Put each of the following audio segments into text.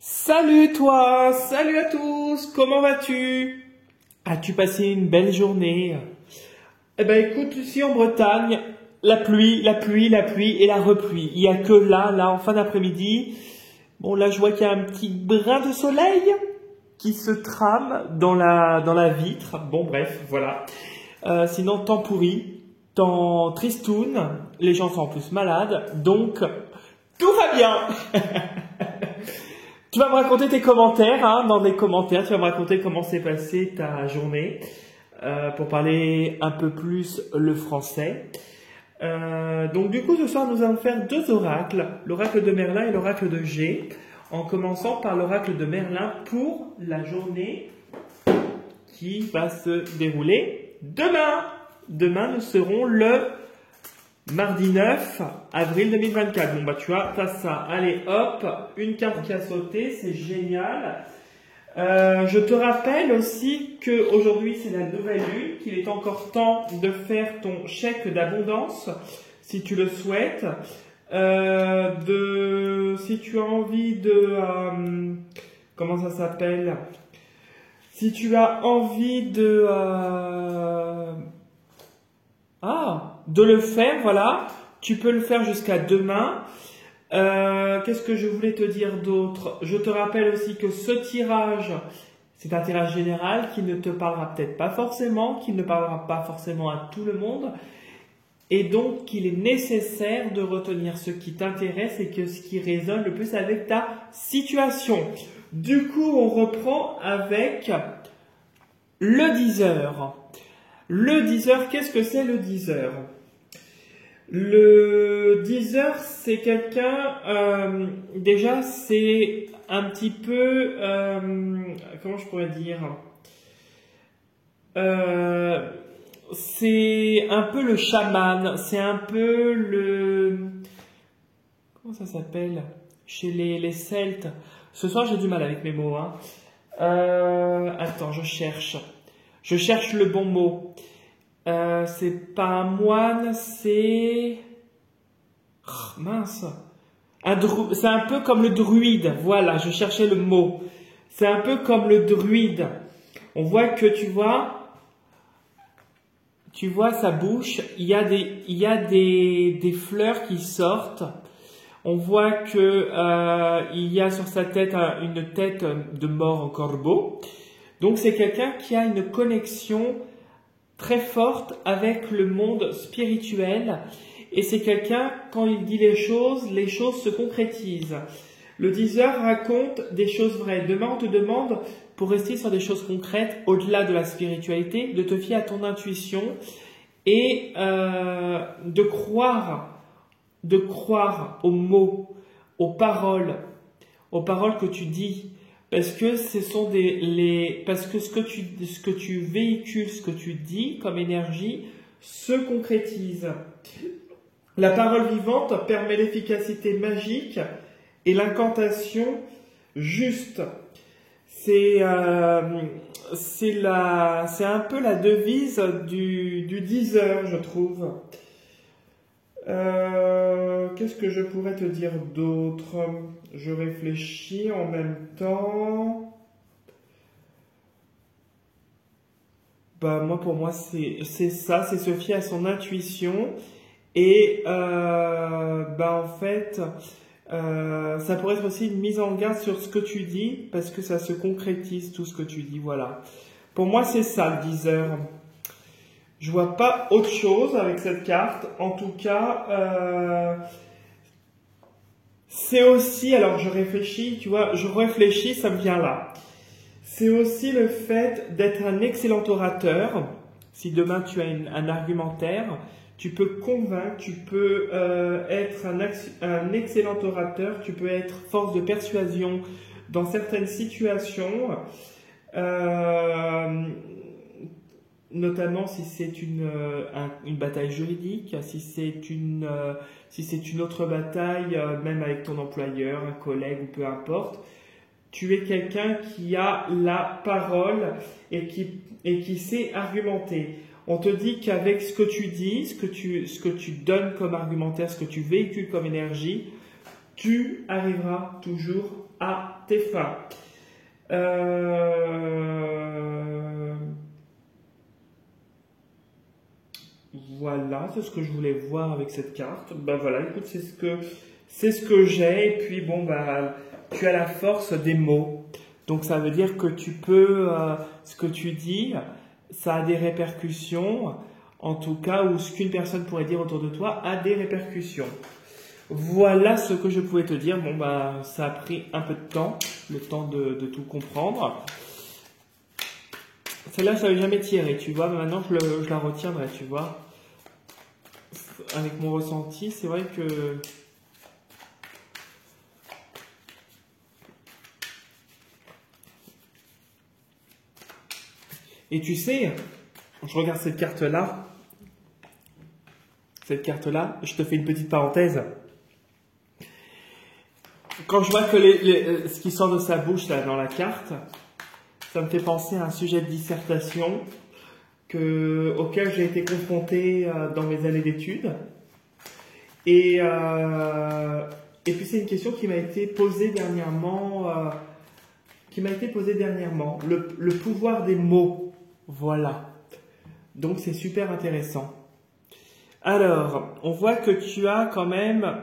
Salut toi, salut à tous, comment vas-tu? As-tu passé une belle journée? Eh ben écoute, ici en Bretagne, la pluie, la pluie, la pluie et la repluie. Il n'y a que là, en fin d'après-midi. Bon là je vois qu'il y a un petit brin de soleil qui se trame dans la vitre. Bon bref, voilà. Sinon temps pourri, temps tristoun, les gens sont en plus malades, donc tout va bien. Tu vas me raconter tes commentaires, hein, dans les commentaires, tu vas me raconter comment s'est passée ta journée, pour parler un peu plus le français. Donc du coup, ce soir, nous allons faire deux oracles, l'oracle de Merlin et l'oracle de G, en commençant par l'oracle de Merlin pour la journée qui va se dérouler demain. Demain, nous serons le mardi 9 avril 2024. Bon bah tu vois, t'as ça. Allez hop, une carte qui a sauté, c'est génial. Je te rappelle aussi que aujourd'hui c'est la nouvelle lune, qu'il est encore temps de faire ton chèque d'abondance si tu le souhaites. Si tu as envie de comment ça s'appelle? Si tu as envie de le faire, voilà, tu peux le faire jusqu'à demain. Qu'est-ce que je voulais te dire d'autre? Je te rappelle aussi que ce tirage, c'est un tirage général qui ne te parlera peut-être pas forcément, qui ne parlera pas forcément à tout le monde, et donc qu'il est nécessaire de retenir ce qui t'intéresse et que ce qui résonne le plus avec ta situation. Du coup, on reprend avec le 10h. Le 10h, qu'est-ce que c'est le 10h? Le 10h, c'est quelqu'un, déjà, c'est un petit peu, comment je pourrais dire? C'est un peu le chaman, c'est un peu le... Comment ça s'appelle? Chez les Celtes. Ce soir, j'ai du mal avec mes mots, hein. Attends, je cherche le bon mot. C'est pas un moine, c'est... Oh, mince. C'est un peu comme le druide. Voilà, je cherchais le mot. C'est un peu comme le druide. On voit que tu vois sa bouche, il y a des fleurs qui sortent. On voit que il y a sur sa tête une tête de mort en corbeau. Donc c'est quelqu'un qui a une connexion très forte avec le monde spirituel, et c'est quelqu'un, quand il dit les choses se concrétisent. Le 10h raconte des choses vraies. Demain, on te demande, pour rester sur des choses concrètes, au-delà de la spiritualité, de te fier à ton intuition et de croire aux mots, aux paroles que tu dis. Parce que parce que ce que tu véhicules, ce que tu dis comme énergie, se concrétise. La parole vivante permet l'efficacité magique et l'incantation juste. C'est un peu la devise du 10h, je trouve. Qu'est-ce que je pourrais te dire d'autre? Je réfléchis en même temps. Pour moi, c'est ça, c'est se fier à son intuition. Et en fait, ça pourrait être aussi une mise en garde sur ce que tu dis, parce que ça se concrétise tout ce que tu dis, voilà. Pour moi, c'est ça le 10h. Je vois pas autre chose avec cette carte. En tout cas, c'est aussi, alors je réfléchis, tu vois, ça me vient là. C'est aussi le fait d'être un excellent orateur. Si demain tu as un argumentaire, tu peux convaincre, tu peux être un excellent orateur, tu peux être force de persuasion dans certaines situations. Notamment si c'est une bataille juridique, si c'est une autre bataille, même avec ton employeur, un collègue ou peu importe. Tu es quelqu'un qui a la parole et qui sait argumenter. On te dit qu'avec ce que tu dis, ce que tu donnes comme argumentaire, ce que tu véhicules comme énergie, tu arriveras toujours à tes fins. Voilà, c'est ce que je voulais voir avec cette carte. Ben voilà, écoute, c'est ce que j'ai. Et puis bon, bah, tu as la force des mots. Donc ça veut dire que tu peux, ce que tu dis, ça a des répercussions. En tout cas, ou ce qu'une personne pourrait dire autour de toi a des répercussions. Voilà ce que je pouvais te dire. Bon, bah, ça a pris un peu de temps, le temps de tout comprendre. Celle-là, je l'avais jamais tirée, tu vois. Mais maintenant, je la retiendrai, tu vois. Avec mon ressenti, c'est vrai que... Et tu sais, je regarde cette carte-là. Cette carte-là, je te fais une petite parenthèse. Quand je vois que ce qui sort de sa bouche là dans la carte, ça me fait penser à un sujet de dissertation auquel j'ai été confronté dans mes années d'études. Et puis c'est une question qui m'a été posée dernièrement. Le pouvoir des mots. Voilà. Donc c'est super intéressant. Alors, on voit que tu as quand même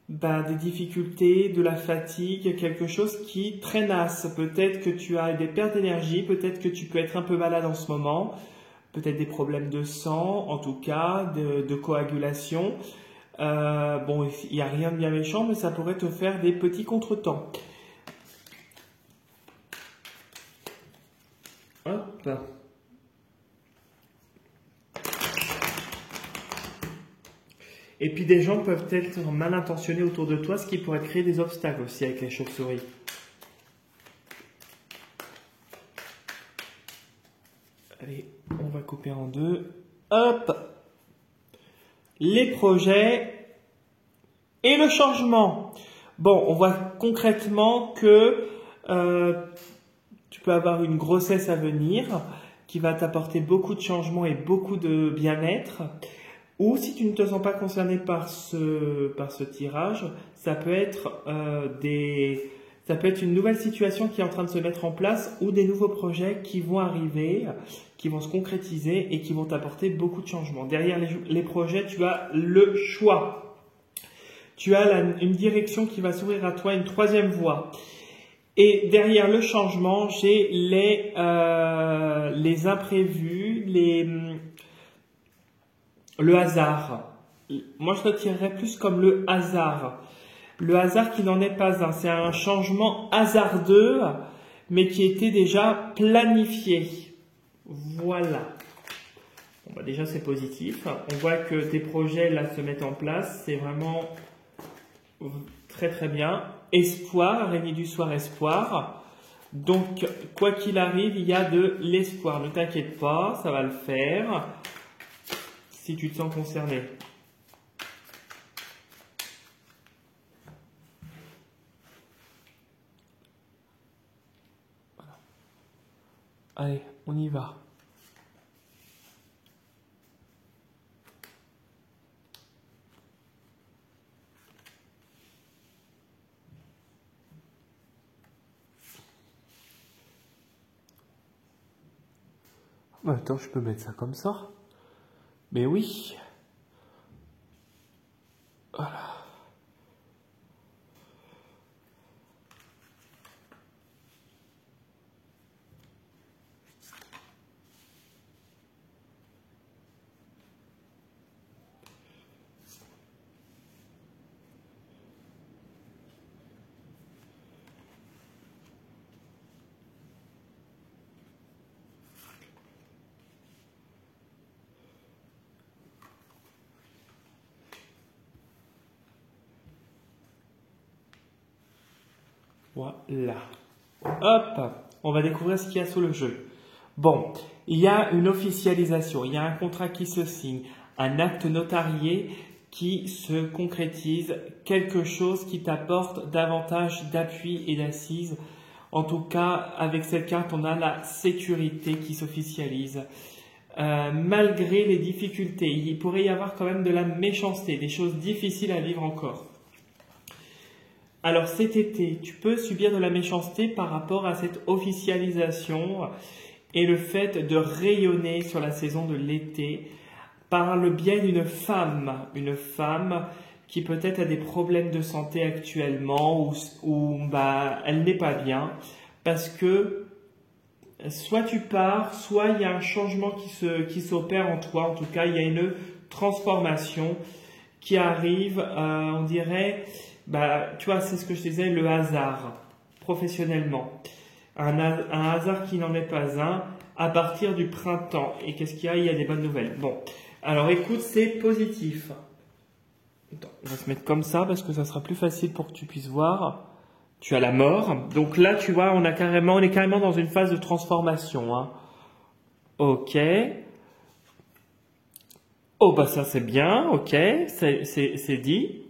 des difficultés, de la fatigue, quelque chose qui traînasse. Peut-être que tu as des pertes d'énergie, peut-être que tu peux être un peu malade en ce moment, peut-être des problèmes de sang, en tout cas, de coagulation. Bon, il n'y a rien de bien méchant, mais ça pourrait te faire des petits contretemps. Hop. Et puis des gens peuvent être mal intentionnés autour de toi, ce qui pourrait créer des obstacles aussi avec les chauves-souris. Allez, on va couper en deux. Hop! Les projets et le changement. Bon, on voit concrètement que tu peux avoir une grossesse à venir qui va t'apporter beaucoup de changements et beaucoup de bien-être. Ou si tu ne te sens pas concerné par ce tirage, ça peut être une nouvelle situation qui est en train de se mettre en place ou des nouveaux projets qui vont arriver, qui vont se concrétiser et qui vont t'apporter beaucoup de changements. Derrière les projets, tu as le choix. Tu as une direction qui va s'ouvrir à toi, une troisième voie. Et derrière le changement, j'ai les imprévus, le hasard. Moi, je le tirerais plus comme le hasard. Le hasard qui n'en est pas un. C'est un changement hasardeux, mais qui était déjà planifié. Voilà. Bon, bah déjà, c'est positif. On voit que tes projets, là, se mettent en place. C'est vraiment très, très bien. Espoir, araignée du soir, espoir. Donc, quoi qu'il arrive, il y a de l'espoir. Ne t'inquiète pas, ça va le faire. Si tu te sens concerné. Voilà. Allez, on y va. Attends, je peux mettre ça comme ça. Mais oui. Voilà. Voilà. Hop, on va découvrir ce qu'il y a sous le jeu. Bon, il y a une officialisation, il y a un contrat qui se signe, un acte notarié qui se concrétise, quelque chose qui t'apporte davantage d'appui et d'assise. En tout cas, avec cette carte, on a la sécurité qui s'officialise. Malgré les difficultés, il pourrait y avoir quand même de la méchanceté, des choses difficiles à vivre encore. Alors cet été, tu peux subir de la méchanceté par rapport à cette officialisation et le fait de rayonner sur la saison de l'été par le biais d'une femme, une femme qui peut-être a des problèmes de santé actuellement ou bah, elle n'est pas bien parce que soit tu pars, soit il y a un changement qui s'opère en toi, en tout cas il y a une transformation qui arrive, on dirait, bah, tu vois, c'est ce que je disais, le hasard, professionnellement. Un hasard qui n'en est pas un, à partir du printemps. Et qu'est-ce qu'il y a? Il y a des bonnes nouvelles. Bon, alors écoute, c'est positif. Attends, on va se mettre comme ça parce que ça sera plus facile pour que tu puisses voir. Tu as la mort. Donc là, tu vois, on est carrément dans une phase de transformation. Hein. Ok. Oh bah ça c'est bien, ok, c'est dit.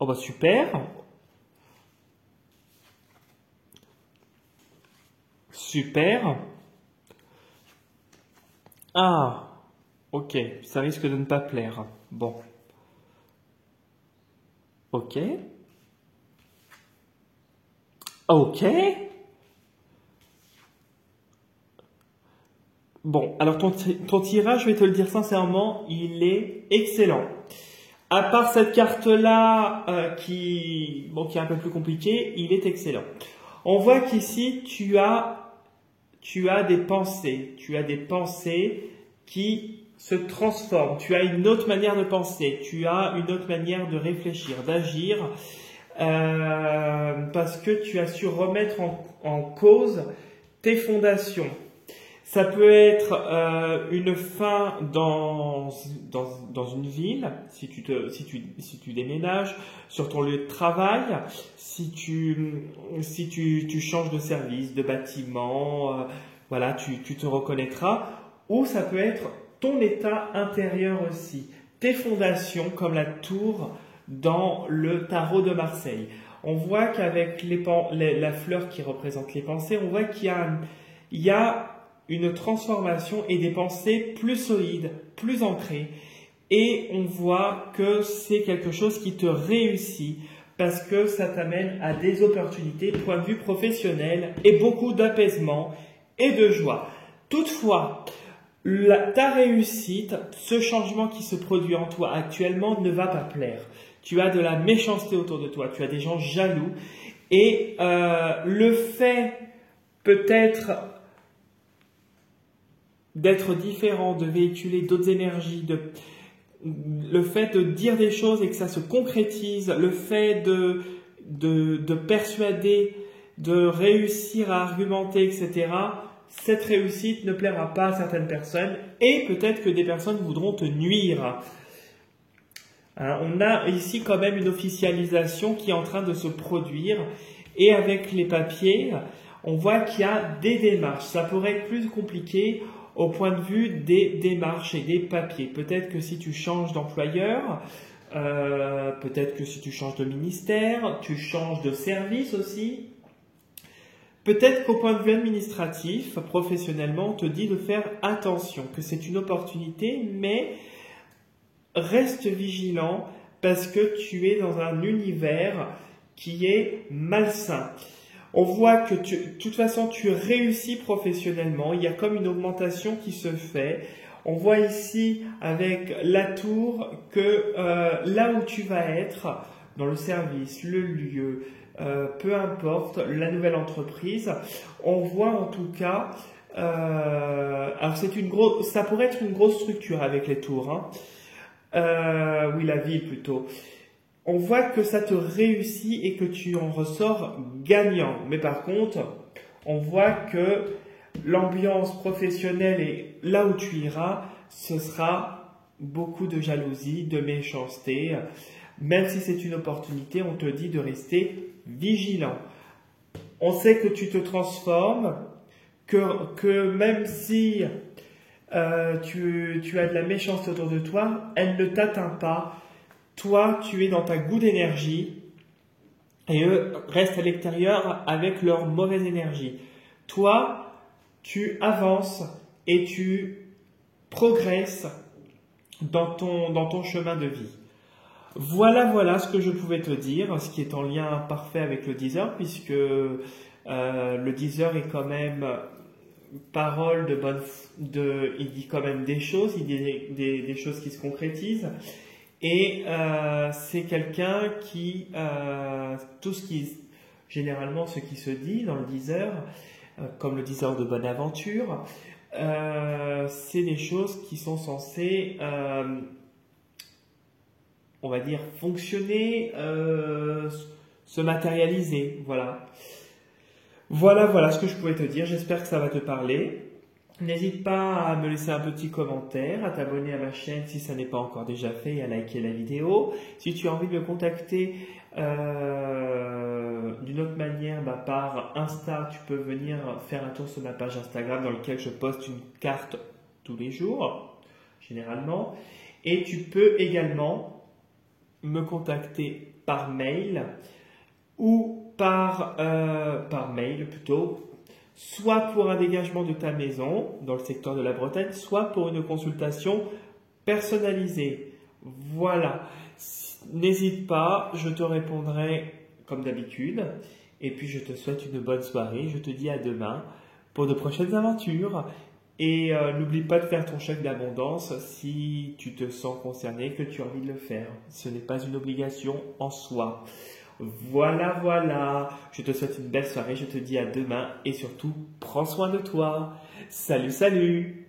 Oh bah super. Super. Ah, ok, ça risque de ne pas plaire. Bon. Ok. Ok. Bon, alors ton tirage, je vais te le dire sincèrement, il est excellent. À part cette carte-là qui est un peu plus compliquée, il est excellent. On voit qu'ici, tu as des pensées. Tu as des pensées qui se transforment. Tu as une autre manière de penser. Tu as une autre manière de réfléchir, d'agir. Parce que tu as su remettre en cause tes fondations. Ça peut être une fin dans une ville, si tu déménages, sur ton lieu de travail, si tu changes de service, de bâtiment, voilà, tu te reconnaîtras. Ou ça peut être ton état intérieur aussi, tes fondations comme la tour dans le tarot de Marseille. On voit qu'avec la fleur qui représente les pensées, on voit qu'il y a une transformation et des pensées plus solides, plus ancrées. Et on voit que c'est quelque chose qui te réussit parce que ça t'amène à des opportunités, point de vue professionnel et beaucoup d'apaisement et de joie. Toutefois, ta réussite, ce changement qui se produit en toi actuellement ne va pas plaire. Tu as de la méchanceté autour de toi, tu as des gens jaloux et le fait peut-être d'être différent, de véhiculer d'autres énergies, le fait de dire des choses et que ça se concrétise, le fait de persuader, de réussir à argumenter, etc., cette réussite ne plaira pas à certaines personnes et peut-être que des personnes voudront te nuire. Hein, on a ici quand même une officialisation qui est en train de se produire et avec les papiers, on voit qu'il y a des démarches. Ça pourrait être plus compliqué au point de vue des démarches et des papiers. Peut-être que si tu changes d'employeur, peut-être que si tu changes de ministère, tu changes de service aussi. Peut-être qu'au point de vue administratif, professionnellement, on te dit de faire attention, que c'est une opportunité, mais reste vigilant parce que tu es dans un univers qui est malsain. On voit que de toute façon, tu réussis professionnellement. Il y a comme une augmentation qui se fait. On voit ici avec la tour que là où tu vas être, dans le service, le lieu, peu importe, la nouvelle entreprise, on voit en tout cas, alors ça pourrait être une grosse structure avec les tours, hein. Oui, la ville plutôt. On voit que ça te réussit et que tu en ressors gagnant. Mais par contre, on voit que l'ambiance professionnelle et là où tu iras, ce sera beaucoup de jalousie, de méchanceté. Même si c'est une opportunité, on te dit de rester vigilant. On sait que tu te transformes, que même si tu as de la méchanceté autour de toi, elle ne t'atteint pas. Toi, tu es dans ta goût d'énergie et eux restent à l'extérieur avec leur mauvaise énergie. Toi, tu avances et tu progresses dans ton chemin de vie. Voilà ce que je pouvais te dire, ce qui est en lien parfait avec le Deezer, puisque le Deezer est quand même parole de bonne, il dit quand même des choses, il dit des choses qui se concrétisent, et c'est quelqu'un qui, généralement ce qui se dit dans le Deezer, comme le Deezer de Bonaventure, c'est des choses qui sont censées on va dire, fonctionner, se matérialiser. Voilà ce que je pouvais te dire. J'espère que ça va te parler. N'hésite pas à me laisser un petit commentaire, à t'abonner à ma chaîne si ça n'est pas encore déjà fait et à liker la vidéo. Si tu as envie de me contacter d'une autre manière, par Insta, tu peux venir faire un tour sur ma page Instagram dans laquelle je poste une carte tous les jours, généralement. Et tu peux également me contacter par mail ou par mail plutôt, soit pour un dégagement de ta maison dans le secteur de la Bretagne, soit pour une consultation personnalisée. Voilà, n'hésite pas, je te répondrai comme d'habitude. Et puis je te souhaite une bonne soirée, je te dis à demain pour de prochaines aventures. Et n'oublie pas de faire ton chèque d'abondance si tu te sens concerné, que tu as envie de le faire. Ce n'est pas une obligation en soi. Voilà. Je te souhaite une belle soirée, je te dis à demain et surtout, prends soin de toi. Salut